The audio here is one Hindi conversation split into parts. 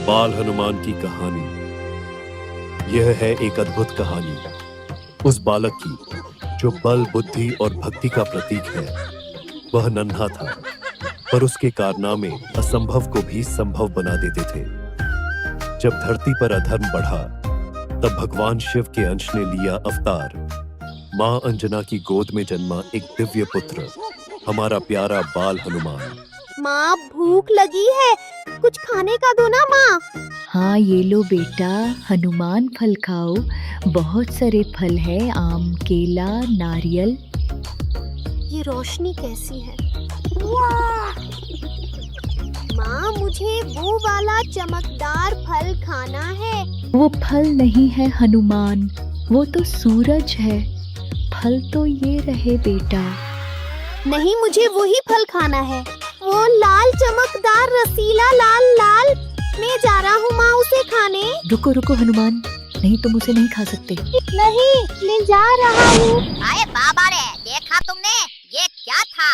बाल हनुमान की कहानी। यह है एक अद्भुत कहानी उस बालक की जो बल, बुद्धि और भक्ति का प्रतीक है। वह नन्हा था, पर उसके कारनामे असंभव को भी संभव बना देते थे। जब धरती पर अधर्म बढ़ा, तब भगवान शिव के अंश ने लिया अवतार। मां अंजना की गोद में जन्मा एक दिव्य पुत्र, हमारा प्यारा बाल हनुमान। माँ, भूख लगी है, कुछ खाने का दो ना माँ। हाँ, ये लो बेटा, हनुमान फल खाओ। बहुत सारे फल है, आम, केला, नारियल। ये रोशनी कैसी है? माँ, मुझे वो वाला चमकदार फल खाना है। वो फल नहीं है हनुमान, वो तो सूरज है। फल तो ये रहे बेटा। नहीं, मुझे वही फल खाना है, वो लाल चमकदार रसीला लाल। मैं जा रहा हूँ माँ उसे खाने। रुको रुको हनुमान, नहीं तुम उसे नहीं खा सकते। नहीं, मैं जा रहा हूँ। अरे बाबा रे, देखा तुमने? ये क्या था?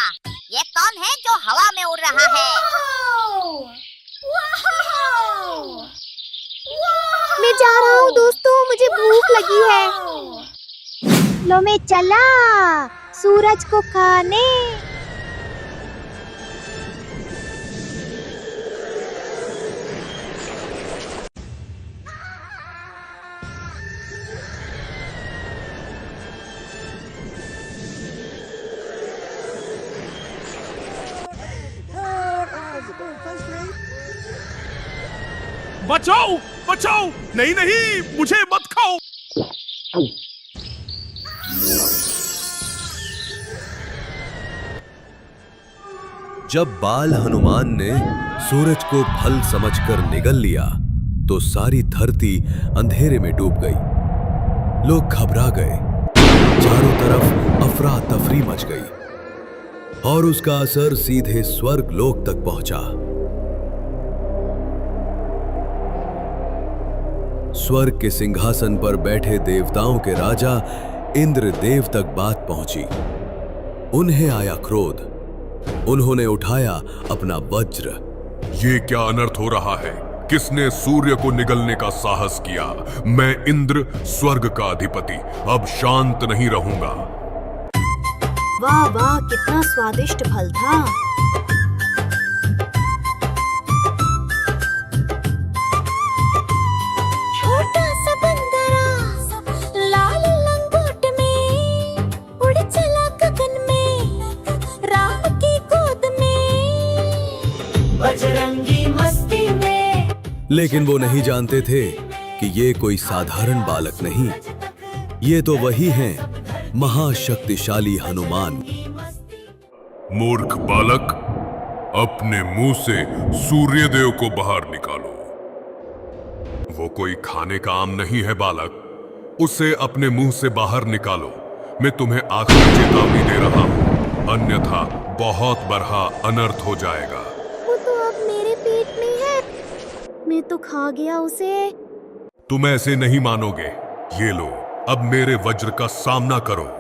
ये कौन है जो हवा में उड़ रहा है? मैं जा रहा हूँ दोस्तों, मुझे भूख लगी है। लो मैं चला सूरज को खाने। बचाओ बचाओ, नहीं नहीं, मुझे मत खाओ। जब बाल हनुमान ने सूरज को फल समझकर निगल लिया, तो सारी धरती अंधेरे में डूब गई। लोग घबरा गए, चारों तरफ अफरा तफरी मच गई और उसका असर सीधे स्वर्ग लोक तक पहुंचा। स्वर्ग के सिंहासन पर बैठे देवताओं के राजा इंद्रदेव तक बात पहुंची। उन्हें आया क्रोध। उन्होंने उठाया अपना वज्र। ये क्या अनर्थ हो रहा है? किसने सूर्य को निगलने का साहस किया? मैं इंद्र, स्वर्ग का अधिपति, अब शांत नहीं रहूंगा। वाह वाह, कितना स्वादिष्ट फल था। छोटा सा बंदरा लाल लंगोट में उड़ चला गगन में, राम की गोद में, बजरंगी मस्ती में। लेकिन वो नहीं जानते थे कि ये कोई साधारण बालक नहीं, ये तो वही हैं, महाशक्तिशाली हनुमान। मूर्ख बालक, अपने मुंह से सूर्यदेव को बाहर निकालो। वो कोई खाने का आम नहीं है बालक, उसे अपने मुंह से बाहर निकालो। मैं तुम्हें आखिरी चेतावनी दे रहा हूं, अन्यथा बहुत बड़ा अनर्थ हो जाएगा। वो तो अब मेरे पेट में है, मैं तो खा गया उसे। तुम ऐसे नहीं मानोगे। ये लो, अब मेरे वज्र का सामना करो।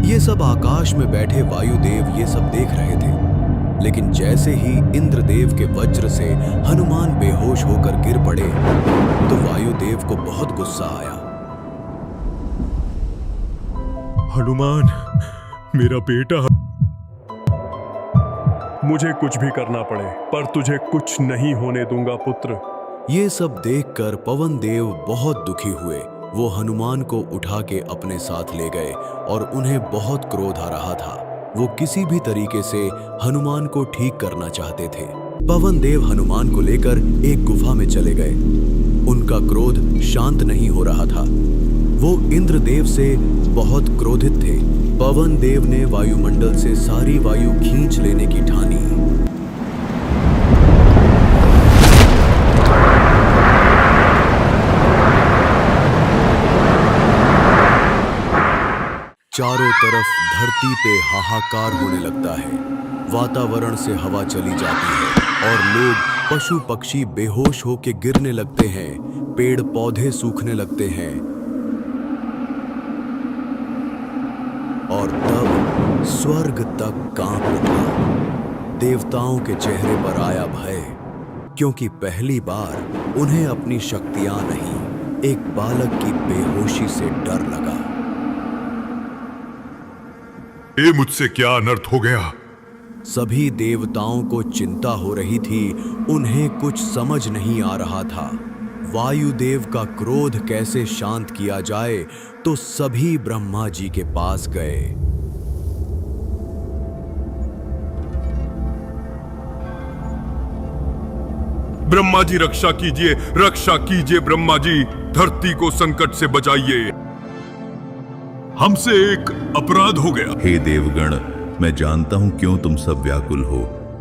ये सब आकाश में बैठे वायुदेव ये सब देख रहे थे, लेकिन जैसे ही इंद्रदेव के वज्र से हनुमान बेहोश होकर गिर पड़े, तो वायुदेव को बहुत गुस्सा आया। हनुमान, मेरा बेटा, मुझे कुछ भी करना पड़े, पर तुझे कुछ नहीं होने दूंगा पुत्र। ये सब देखकर पवन देव बहुत दुखी हुए। वो हनुमान को उठा के अपने साथ ले गए और उन्हें बहुत क्रोध आ रहा था। वो किसी भी तरीके से हनुमान को ठीक करना चाहते थे। पवन देव हनुमान को लेकर एक गुफा में चले गए। उनका क्रोध शांत नहीं हो रहा था। वो इंद्रदेव से बहुत क्रोधित थे। पवन देव ने वायुमंडल से सारी वायु खींच लेने की ठानी। चारों तरफ धरती पे हाहाकार होने लगता है। वातावरण से हवा चली जाती है और लोग पशु पक्षी बेहोश होकर गिरने लगते हैं, पेड़ पौधे सूखने लगते हैं। और तब स्वर्ग तक कांप उठा। देवताओं के चेहरे पर आया भय, क्योंकि पहली बार उन्हें अपनी शक्तियां नहीं, एक बालक की बेहोशी से डर लगा। ये मुझसे क्या अनर्थ हो गया? सभी देवताओं को चिंता हो रही थी, उन्हें कुछ समझ नहीं आ रहा था। वायुदेव का क्रोध कैसे शांत किया जाए, तो सभी ब्रह्मा जी के पास गए। ब्रह्मा जी रक्षा कीजिए, रक्षा कीजिए ब्रह्मा जी, धरती को संकट से बचाइए, हमसे एक अपराध हो गया। हे देवगण, मैं जानता हूं क्यों तुम सब व्याकुल हो।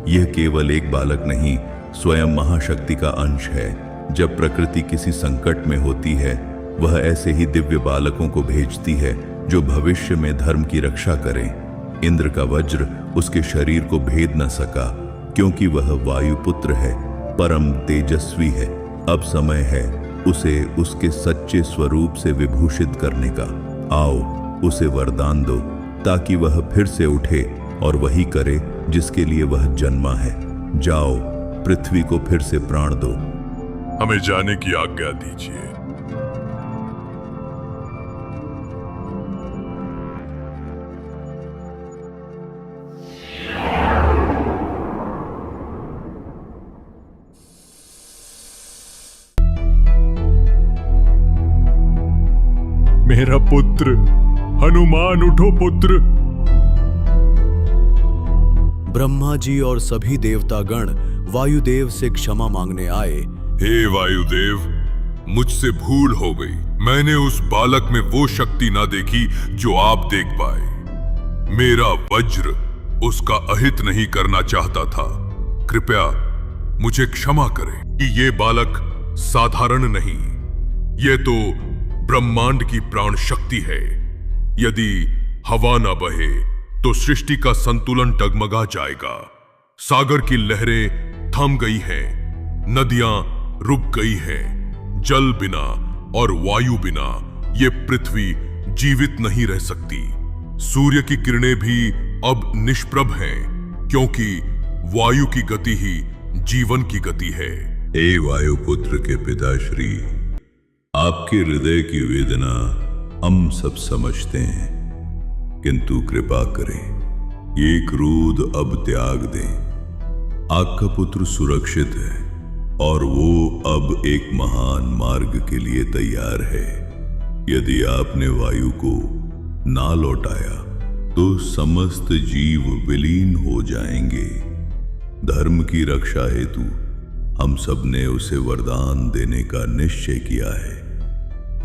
यह केवल एक बालक नहीं, स्वयं महाशक्ति का अंश है। जब प्रकृति किसी संकट में होती है, वह ऐसे ही दिव्य बालकों को भेजती है जो भविष्य में धर्म की रक्षा करें। इंद्र का वज्र उसके शरीर को भेद न सका, क्योंकि वह वायुपुत्र है, परम तेजस्वी है। अब समय है उसे उसके सच्चे स्वरूप से विभूषित करने का। आओ, उसे वरदान दो, ताकि वह फिर से उठे और वही करे जिसके लिए वह जन्मा है। जाओ, पृथ्वी को फिर से प्राण दो। हमें जाने की आज्ञा दीजिए। मेरा पुत्र हनुमान, उठो पुत्र। ब्रह्मा जी और सभी देवतागण वायुदेव से क्षमा मांगने आए। हे वायुदेव, मुझसे भूल हो गई। मैंने उस बालक में वो शक्ति ना देखी जो आप देख पाए। मेरा वज्र उसका अहित नहीं करना चाहता था। कृपया मुझे क्षमा करें कि ये बालक साधारण नहीं, ये तो ब्रह्मांड की प्राण शक्ति है। यदि हवा ना बहे तो सृष्टि का संतुलन डगमगा जाएगा। सागर की लहरें थम गई हैं, नदियां रुक गई हैं। जल बिना और वायु बिना ये पृथ्वी जीवित नहीं रह सकती। सूर्य की किरणें भी अब निष्प्रभ हैं, क्योंकि वायु की गति ही जीवन की गति है। हे वायुपुत्र के पिताश्री, आपके हृदय की वेदना हम सब समझते हैं, किंतु कृपा करें, ये क्रोध अब त्याग दें। आपका पुत्र सुरक्षित है और वो अब एक महान मार्ग के लिए तैयार है। यदि आपने वायु को ना लौटाया तो समस्त जीव विलीन हो जाएंगे। धर्म की रक्षा हेतु हम सब ने उसे वरदान देने का निश्चय किया है।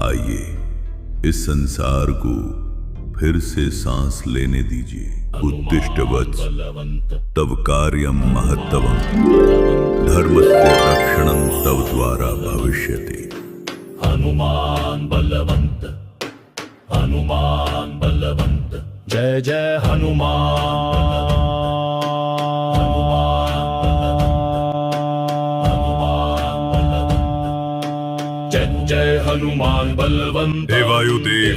आइए, इस संसार को फिर से सांस लेने दीजिए। उत्तिष्ठ वत्स, तव कार्यम महत्तवम, धर्मस्य रक्षणं तव द्वारा भविष्यति। हनुमान बलवंत, हनुमान बलवंत, जय जय हनुमान। जय हनुमान बलवंत। हे वायुदेव,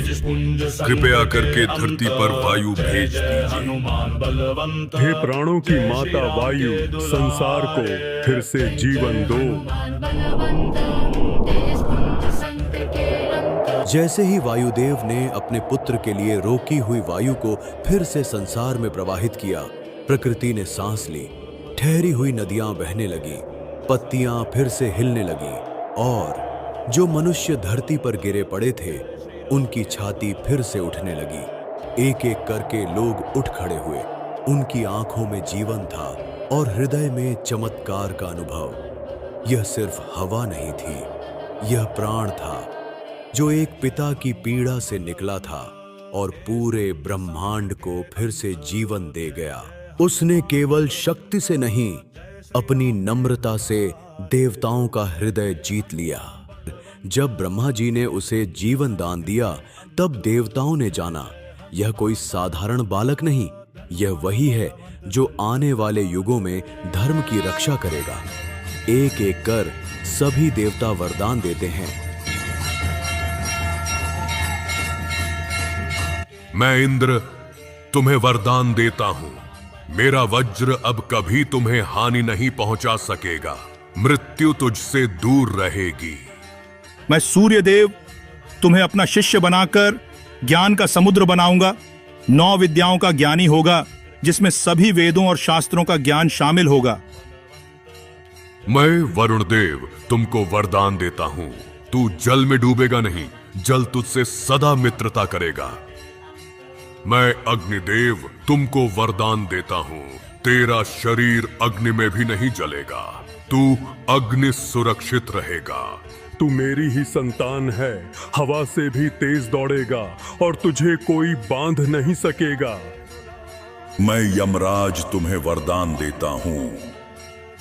कृपया करके धरती पर वायु भेज दीजिए। हनुमान बलवंत। हे प्राणों की माता वायु, संसार को फिर से जीवन दो। जैसे ही वायुदेव ने अपने पुत्र के लिए रोकी हुई वायु को फिर से संसार में प्रवाहित किया, प्रकृति ने सांस ली। ठहरी हुई नदियां बहने लगी, पत्तियां फिर से हिलने लगी, और जो मनुष्य धरती पर गिरे पड़े थे, उनकी छाती फिर से उठने लगी। एक एक करके लोग उठ खड़े हुए। उनकी आंखों में जीवन था और हृदय में चमत्कार का अनुभव। यह सिर्फ हवा नहीं थी, यह प्राण था जो एक पिता की पीड़ा से निकला था और पूरे ब्रह्मांड को फिर से जीवन दे गया। उसने केवल शक्ति से नहीं, अपनी नम्रता से देवताओं का हृदय जीत लिया। जब ब्रह्मा जी ने उसे जीवन दान दिया, तब देवताओं ने जाना यह कोई साधारण बालक नहीं, यह वही है जो आने वाले युगों में धर्म की रक्षा करेगा। एक एक कर सभी देवता वरदान देते हैं। मैं इंद्र तुम्हें वरदान देता हूं, मेरा वज्र अब कभी तुम्हें हानि नहीं पहुंचा सकेगा, मृत्यु तुझसे दूर रहेगी। मैं सूर्यदेव तुम्हें अपना शिष्य बनाकर ज्ञान का समुद्र बनाऊंगा। 9 विद्याओं का ज्ञानी होगा, जिसमें सभी वेदों और शास्त्रों का ज्ञान शामिल होगा। मैं वरुण देव तुमको वरदान देता हूं, तू जल में डूबेगा नहीं, जल तुझसे सदा मित्रता करेगा। मैं अग्निदेव तुमको वरदान देता हूं, तेरा शरीर अग्नि में भी नहीं जलेगा, तू अग्नि सुरक्षित रहेगा। तू मेरी ही संतान है, हवा से भी तेज दौड़ेगा और तुझे कोई बांध नहीं सकेगा। मैं यमराज तुम्हें वरदान देता हूं,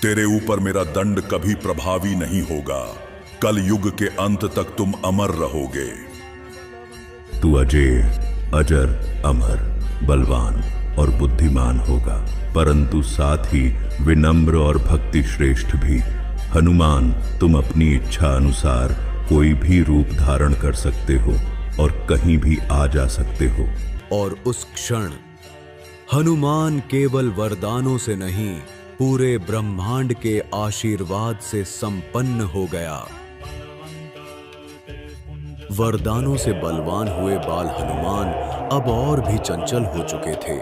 तेरे ऊपर मेरा दंड कभी प्रभावी नहीं होगा, कल युग के अंत तक तुम अमर रहोगे। तू अजय, अजर, अमर, बलवान और बुद्धिमान होगा, परंतु साथ ही विनम्र और भक्ति श्रेष्ठ भी। हनुमान, तुम अपनी इच्छा अनुसार कोई भी रूप धारण कर सकते हो और कहीं भी आ जा सकते हो। और उस क्षण हनुमान केवल वरदानों से नहीं, पूरे ब्रह्मांड के आशीर्वाद से संपन्न हो गया। वरदानों से बलवान हुए बाल हनुमान अब और भी चंचल हो चुके थे।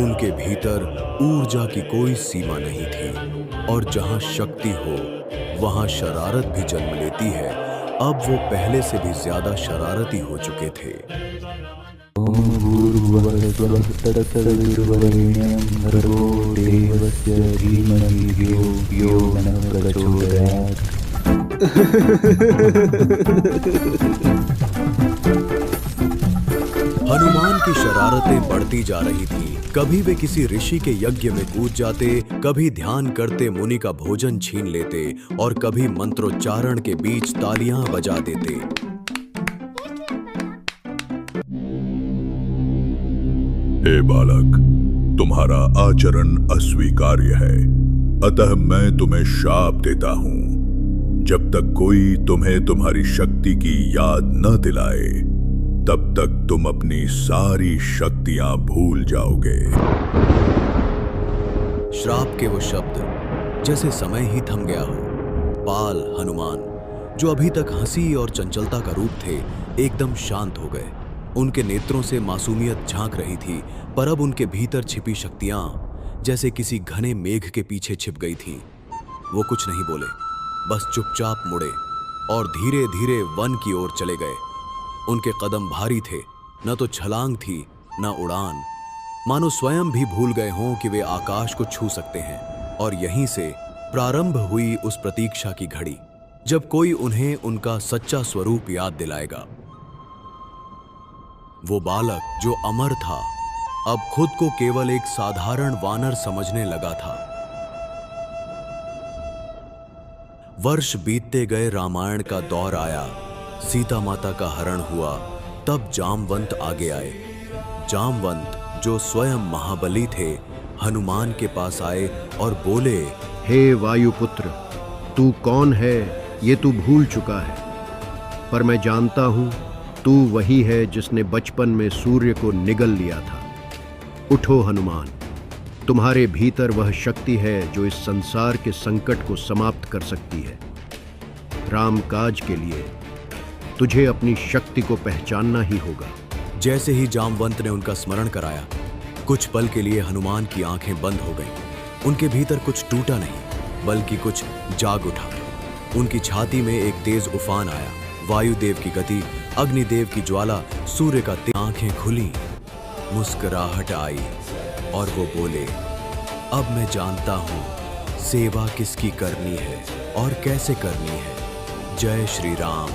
उनके भीतर ऊर्जा की कोई सीमा नहीं थी और जहां शक्ति हो वहां शरारत भी जन्म लेती है। अब वो पहले से भी ज्यादा शरारती हो चुके थे। हनुमान की शरारतें बढ़ती जा रही थी। कभी वे किसी ऋषि के यज्ञ में कूद जाते, कभी ध्यान करते मुनि का भोजन छीन लेते और कभी मंत्रोच्चारण के बीच तालियां बजा देते। हे बालक, तुम्हारा आचरण अस्वीकार्य है, अतः मैं तुम्हें शाप देता हूं। जब तक कोई तुम्हें तुम्हारी शक्ति की याद न दिलाए, तब तक तुम अपनी सारी शक्तियां भूल जाओगे। श्राप के वो शब्द जैसे समय ही थम गया हो। बाल हनुमान, जो अभी तक हंसी और चंचलता का रूप थे, एकदम शांत हो गए। उनके नेत्रों से मासूमियत झांक रही थी, पर अब उनके भीतर छिपी शक्तियां जैसे किसी घने मेघ के पीछे छिप गई थीं। वो कुछ नहीं बोले, बस चुपचाप मुड़े और धीरे धीरे वन की ओर चले गए। उनके कदम भारी थे, न तो छलांग थी न उड़ान, मानो स्वयं भी भूल गए हों कि वे आकाश को छू सकते हैं। और यहीं से प्रारंभ हुई उस प्रतीक्षा की घड़ी, जब कोई उन्हें उनका सच्चा स्वरूप याद दिलाएगा। वो बालक जो अमर था, अब खुद को केवल एक साधारण वानर समझने लगा था। वर्ष बीतते गए, रामायण का दौर आया, सीता माता का हरण हुआ। तब जामवंत आगे आए। जामवंत, जो स्वयं महाबली थे, हनुमान के पास आए और बोले, हे वायुपुत्र, तू कौन है ये तू भूल चुका है, पर मैं जानता हूं तू वही है जिसने बचपन में सूर्य को निगल लिया था। उठो हनुमान, तुम्हारे भीतर वह शक्ति है जो इस संसार के संकट को समाप्त कर सकती है। राम काज के लिए तुझे अपनी शक्ति को पहचानना ही होगा। जैसे ही जामवंत ने उनका स्मरण कराया, कुछ पल के लिए हनुमान की आंखें बंद हो गईं। उनके भीतर कुछ टूटा नहीं, बल्कि कुछ जाग उठा। उनकी छाती में एक तेज उफान आया। वायुदेव की गति, अग्निदेव की ज्वाला, सूर्य का तेज। आंखें खुली, मुस्कुराहट आई और वो बोले, अब मैं जानता हूं सेवा किसकी करनी है और कैसे करनी है। जय श्री राम।